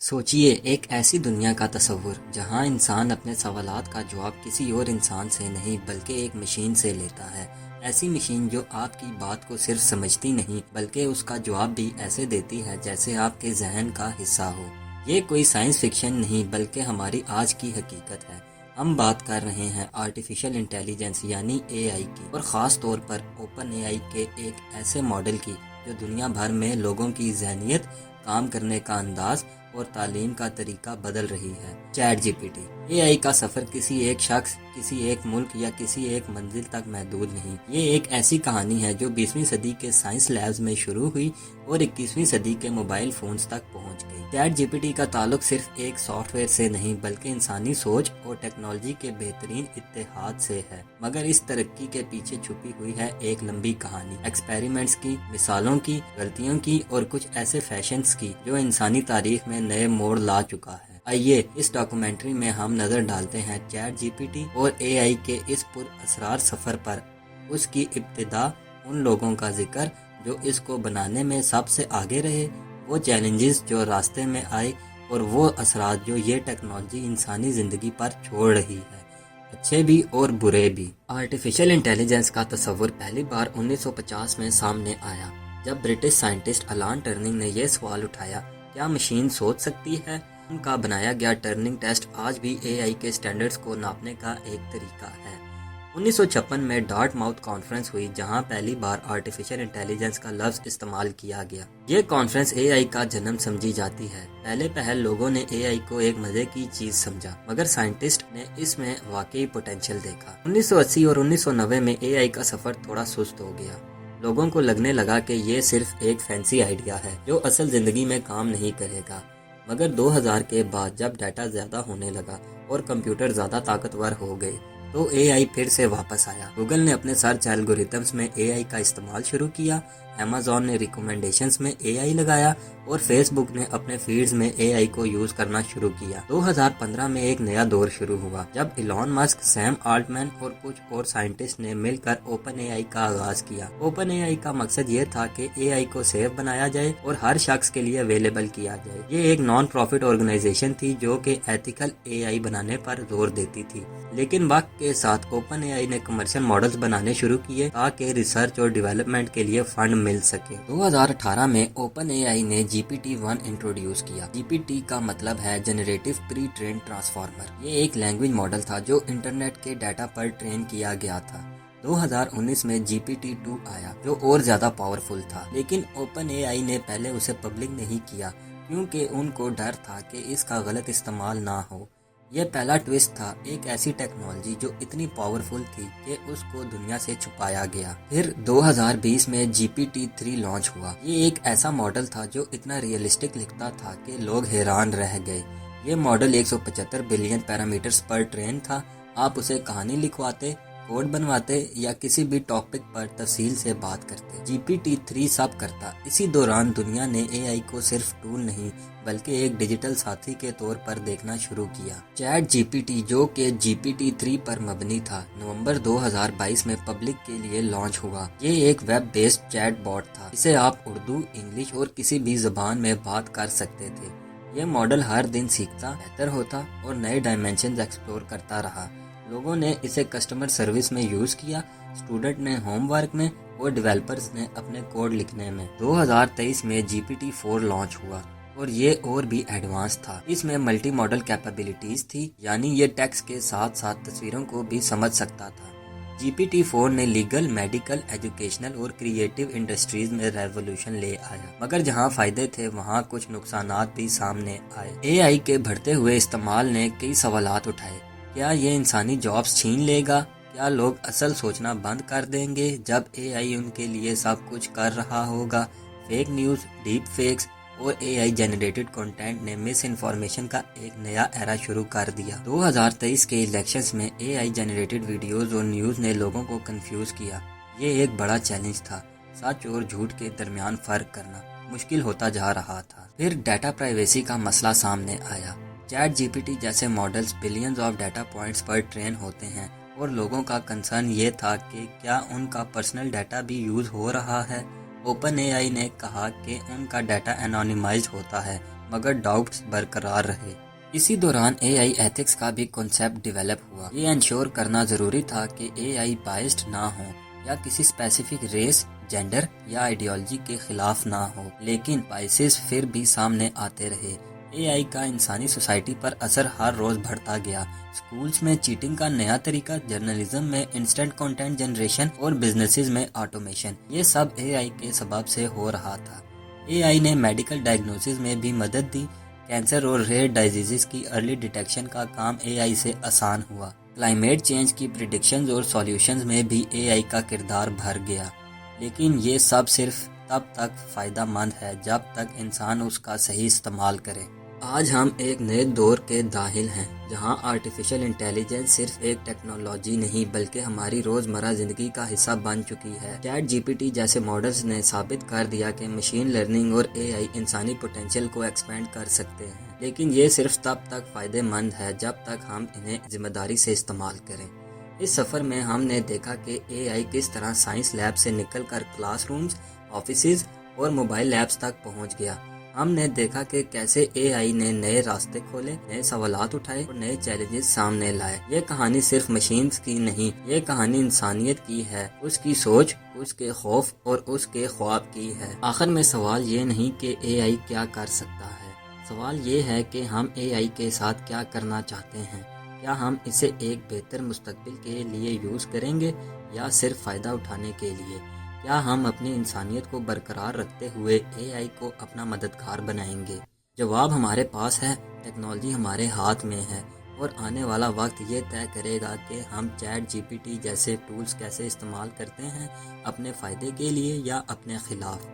सोचिए एक ऐसी दुनिया का तस्वुर जहां इंसान अपने सवालात का जवाब किसी और इंसान से नहीं बल्कि एक मशीन से लेता है। ऐसी मशीन जो आपकी बात को सिर्फ समझती नहीं बल्कि उसका जवाब भी ऐसे देती है जैसे आपके जहन का हिस्सा हो। ये कोई साइंस फिक्शन नहीं बल्कि हमारी आज की हकीकत है। हम बात कर रहे हैं आर्टिफिशियल इंटेलिजेंस यानी एआई की, और ख़ास तौर पर ओपन एआई के एक ऐसे मॉडल की जो दुनिया भर में लोगों की जहनियत, काम करने का अंदाज और तालीम का तरीका बदल रही है। चैट जीपीटी एआई का सफर किसी एक शख्स, किसी एक मुल्क या किसी एक मंजिल तक महदूद नहीं। ये एक ऐसी कहानी है जो 20वीं सदी के साइंस लैब्स में शुरू हुई और 21वीं सदी के मोबाइल फोन्स तक पहुंच गई। चैट जीपीटी का ताल्लुक सिर्फ एक सॉफ्टवेयर से नहीं बल्कि इंसानी सोच और टेक्नोलॉजी के बेहतरीन इत्तेहाद से है। मगर इस तरक्की के पीछे छुपी हुई है एक लंबी कहानी, एक्सपेरिमेंट्स की, मिसालों की, गलतियों की और कुछ ऐसे फैशंस की जो इंसानी तारीख में नए मोड़ ला चुका है। आइए इस डॉक्यूमेंट्री में हम नजर डालते हैं चैट जीपीटी और एआई के इस पुरअसरार सफर पर, उसकी इब्तिदा, उन लोगों का जिक्र जो इसको बनाने में सबसे आगे रहे, वो चैलेंजेस जो रास्ते में आए और वो असरात जो ये टेक्नोलॉजी इंसानी जिंदगी पर छोड़ रही है, अच्छे भी और बुरे भी। आर्टिफिशियल इंटेलिजेंस का तस्वुर पहली बार 1950 में सामने आया जब ब्रिटिश साइंटिस्ट अलान टर्निंग ने यह सवाल उठाया, क्या मशीन सोच सकती है? उनका बनाया गया टर्निंग टेस्ट आज भी एआई के स्टैंडर्ड्स को नापने का एक तरीका है। 1956 में डार्टमाउथ कॉन्फ्रेंस हुई जहां पहली बार आर्टिफिशियल इंटेलिजेंस का लफ्ज इस्तेमाल किया गया। ये कॉन्फ्रेंस एआई का जन्म समझी जाती है। पहले पहल लोगों ने एआई को एक मजे की चीज समझा, मगर साइंटिस्ट ने इसमें वाकई पोटेंशियल देखा। 1980 और 1990 में एआई का सफर थोड़ा सुस्त हो गया। लोगों को लगने लगा कि ये सिर्फ एक फैंसी आइडिया है जो असल जिंदगी में काम नहीं करेगा। मगर 2000 के बाद जब डाटा ज्यादा होने लगा और कंप्यूटर ज्यादा ताकतवर हो गए तो एआई फिर से वापस आया। गूगल ने अपने सर्च एल्गोरिथम्स में एआई का इस्तेमाल शुरू किया, अमेज़न ने रिकमेंडेशंस में एआई लगाया और फेसबुक ने अपने फीड्स में एआई को यूज करना शुरू किया। 2015 में एक नया दौर शुरू हुआ जब इलॉन मस्क, सैम आल्टमैन और कुछ और साइंटिस्ट ने मिलकर ओपन एआई का आगाज किया। ओपन एआई का मकसद ये था कि एआई को सेफ बनाया जाए और हर शख्स के लिए अवेलेबल किया जाए। ये एक नॉन प्रॉफिट ऑर्गेनाइजेशन थी जो कि एथिकल एआई बनाने पर जोर देती थी। लेकिन वक्त के साथ ओपन एआई ने कमर्शियल मॉडल्स बनाने शुरू किए ताकि रिसर्च और डेवलपमेंट के लिए फंड मिल सके। 2018 में ओपन एआई ने GPT-1 इंट्रोड्यूस किया। जीपीटी का मतलब है जनरेटिव प्री ट्रेन ट्रांसफॉर्मर। ये एक लैंग्वेज मॉडल था जो इंटरनेट के डाटा पर ट्रेन किया गया था। 2019 में GPT-2 आया जो और ज्यादा पावरफुल था, लेकिन ओपन एआई ने पहले उसे पब्लिक नहीं किया क्योंकि उनको डर था कि इसका गलत इस्तेमाल ना हो। यह पहला ट्विस्ट था, एक ऐसी टेक्नोलॉजी जो इतनी पावरफुल थी कि उसको दुनिया से छुपाया गया। फिर 2020 में GPT-3 लॉन्च हुआ। ये एक ऐसा मॉडल था जो इतना रियलिस्टिक लिखता था कि लोग हैरान रह गए। ये मॉडल 175 बिलियन पैरामीटर्स पर ट्रेन था। आप उसे कहानी लिखवाते, कोड बनवाते या किसी भी टॉपिक पर तफसील से बात करते, GPT-3 सब करता। इसी दौरान दुनिया ने एआई को सिर्फ टूल नहीं बल्कि एक डिजिटल साथी के तौर पर देखना शुरू किया। चैट जीपीटी जो कि GPT-3 पर मबनी था, नवंबर 2022 में पब्लिक के लिए लॉन्च हुआ। ये एक वेब बेस्ड चैट बॉट था। इसे आप उर्दू, इंग्लिश और किसी भी जबान में बात कर सकते थे। यह मॉडल हर दिन सीखता, बेहतर होता और नए डायमेंशन एक्सप्लोर करता रहा। लोगों ने इसे कस्टमर सर्विस में यूज किया, स्टूडेंट ने होमवर्क में और डेवलपर्स ने अपने कोड लिखने में। 2023 में GPT-4 लॉन्च हुआ और ये और भी एडवांस था। इसमें मल्टी मॉडल कैपेबिलिटीज थी, यानी ये टेक्स्ट के साथ साथ तस्वीरों को भी समझ सकता था। GPT-4 ने लीगल, मेडिकल, एजुकेशनल और क्रिएटिव इंडस्ट्रीज में रेवोल्यूशन ले आया। मगर जहां फायदे थे वहां कुछ नुकसानात भी सामने आए। एआई के बढ़ते हुए इस्तेमाल ने कई सवालात उठाए। क्या ये इंसानी जॉब्स छीन लेगा? क्या लोग असल सोचना बंद कर देंगे जब एआई उनके लिए सब कुछ कर रहा होगा? फेक न्यूज़, डीप फेक्स और एआई जनरेटेड कंटेंट ने मिस इन्फॉर्मेशन का एक नया एरा शुरू कर दिया। 2023 के इलेक्शंस में एआई जनरेटेड वीडियोस और न्यूज़ ने लोगों को कंफ्यूज किया। ये एक बड़ा चैलेंज था। सच और झूठ के दरमियान फर्क करना मुश्किल होता जा रहा था। फिर डाटा प्राइवेसी का मसला सामने आया। चैट जीपीटी जैसे models billions of data points पर ट्रेन होते हैं और लोगों का कंसर्न ये था कि क्या उनका पर्सनल डाटा भी यूज हो रहा है। ओपन एआई ने कहा कि उनका डाटा एनोनिमाइज्ड होता है مگر ڈاؤٹس برقرار رہے۔ اسی دوران اے آئی ایتھکس کا بھی کنسیپٹ ڈیولپ ہوا۔ یہ انشور کرنا ضروری تھا کہ اے آئی بائسڈ نہ ہو یا کسی اسپیسیفک ریس، جینڈر یا آئیڈیالوجی کے خلاف نہ ہو، لیکن بائسز پھر بھی سامنے آتے رہے۔ اے آئی کا انسانی سوسائٹی پر اثر ہر روز بڑھتا گیا۔ سکولز میں چیٹنگ کا نیا طریقہ، جرنلزم میں انسٹنٹ کنٹینٹ جنریشن اور بزنسز میں آٹومیشن، یہ سب اے آئی کے سبب سے ہو رہا تھا۔ اے آئی نے میڈیکل ڈائگنوسس میں بھی مدد دی۔ کینسر اور ریئر ڈیزیزز کی ارلی ڈیٹیکشن کا کام اے آئی سے آسان ہوا۔ کلائمیٹ چینج کی پریڈکشنز اور سولوشنز میں بھی اے آئی کا کردار بھر گیا، لیکن یہ سب صرف تب تک فائدہ مند ہے جب تک انسان اس کا صحیح استعمال کرے۔ آج ہم ایک نئے دور کے داخل ہیں جہاں آرٹیفیشل انٹیلیجنس صرف ایک ٹیکنالوجی نہیں بلکہ ہماری روزمرہ زندگی کا حصہ بن چکی ہے۔ چیٹ جی پی ٹی جیسے ماڈلز نے ثابت کر دیا کہ مشین لرننگ اور اے آئی انسانی پوٹینشیل کو ایکسپینڈ کر سکتے ہیں، لیکن یہ صرف تب تک فائدہ مند ہے جب تک ہم انہیں ذمہ داری سے استعمال کریں۔ اس سفر میں ہم نے دیکھا کہ اے آئی کس طرح سائنس لیب سے نکل کر کلاس رومز، آفیسز اور موبائل ایپس تک پہنچ گیا۔ ہم نے دیکھا کہ کیسے اے آئی نے نئے راستے کھولے، نئے سوالات اٹھائے اور نئے چیلنجز سامنے لائے۔ یہ کہانی صرف مشینز کی نہیں، یہ کہانی انسانیت کی ہے، اس کی سوچ، اس کے خوف اور اس کے خواب کی ہے۔ آخر میں سوال یہ نہیں کہ اے آئی کیا کر سکتا ہے، سوال یہ ہے کہ ہم اے آئی کے ساتھ کیا کرنا چاہتے ہیں۔ کیا ہم اسے ایک بہتر مستقبل کے لیے یوز کریں گے یا صرف فائدہ اٹھانے کے لیے؟ کیا ہم اپنی انسانیت کو برقرار رکھتے ہوئے اے آئی کو اپنا مددگار بنائیں گے؟ جواب ہمارے پاس ہے، ٹیکنالوجی ہمارے ہاتھ میں ہے، اور آنے والا وقت یہ طے کرے گا کہ ہم چیٹ جی پی ٹی جیسے ٹولز کیسے استعمال کرتے ہیں، اپنے فائدے کے لیے یا اپنے خلاف۔